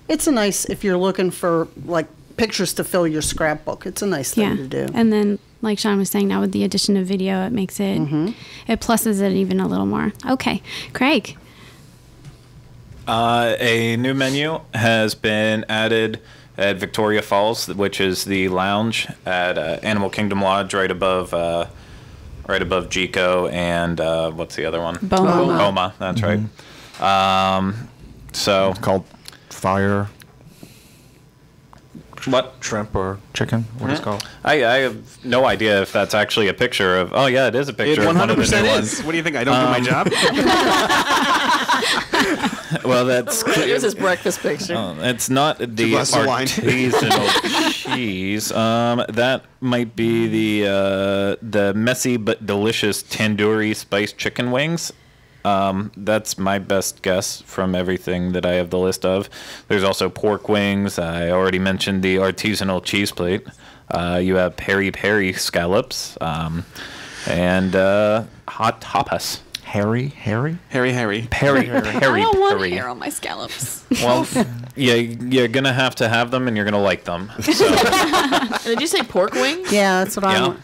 it's a nice, if you're looking for like pictures to fill your scrapbook, it's a nice thing to do. And then, like Sean was saying, now with the addition of video, it makes it, it pluses it even a little more. Okay. Craig. A new menu has been added at Victoria Falls, which is the lounge at Animal Kingdom Lodge, right above Jico and what's the other one? Boma. Boma, that's right. So It's called fire what? shrimp or chicken. What is it called? I have no idea if that's actually a picture of. Oh yeah, it is a It picture of one of the 100% new is. ones. What do you think? I don't do my job? Well, that's Here's his breakfast picture. it's not the glass of wine. artisanal cheese. That might be the messy but delicious tandoori spiced chicken wings. That's my best guess from everything that I have the list of. There's also pork wings. I already mentioned the artisanal cheese plate. You have peri-peri scallops and hot tapas. Harry? Harry. Peri, I don't want peri. hair on my scallops. Well, yeah, you're gonna have to have them, and you're gonna like them. So, Did you say pork wing? Yeah, that's what I Yeah. want.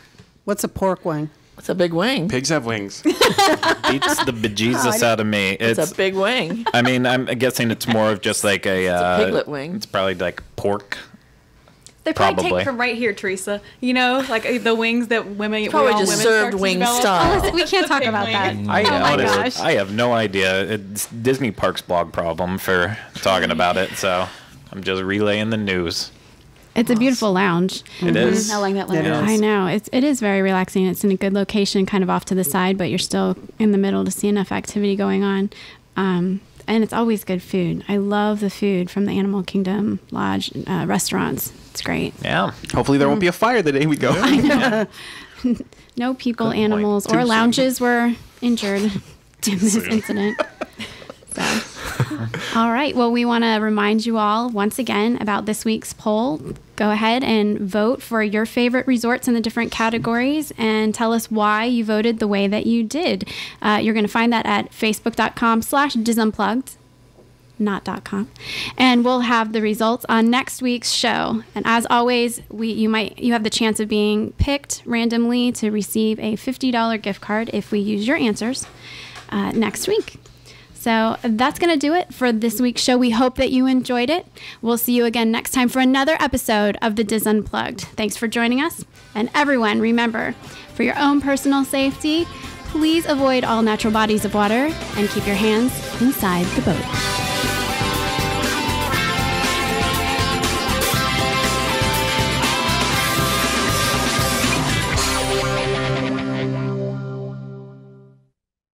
What's a pork wing? It's a big wing. Pigs have wings. beats the bejesus out of me. It's a big wing. I mean, I'm guessing it's more of just like a piglet wing. It's probably like pork. They probably Probably. take from right here, Teresa. Like the wings that women. Probably all just women served start to wing develop. style. Listen, we can't talk Pig about wing. that. I Oh my honestly, gosh. I have no idea. It's Disney Parks blog problem for talking about it, so I'm just relaying the news. It's a beautiful lounge. It is. I like that It lounge. is. I know. It is very relaxing. It's in a good location, kind of off to the side, but you're still in the middle to see enough activity going on. And it's always good food. I love the food from the Animal Kingdom Lodge restaurants. It's great. Yeah. Hopefully there won't be a fire the day we go. No people, Good point. animals, Too or soon. lounges were injured in this incident. So, All right. Well, we want to remind you all once again about this week's poll. Go ahead and vote for your favorite resorts in the different categories and tell us why you voted the way that you did. You're going to find that at facebook.com/disunplugged. Not .com, and we'll have the results on next week's show. And as always, you have the chance of being picked randomly to receive a $50 gift card if we use your answers next week. So that's going to do it for this week's show. We hope that you enjoyed it. We'll see you again next time for another episode of the Dis Unplugged. Thanks for joining us. And everyone, remember, for your own personal safety, please avoid all natural bodies of water and keep your hands inside the boat.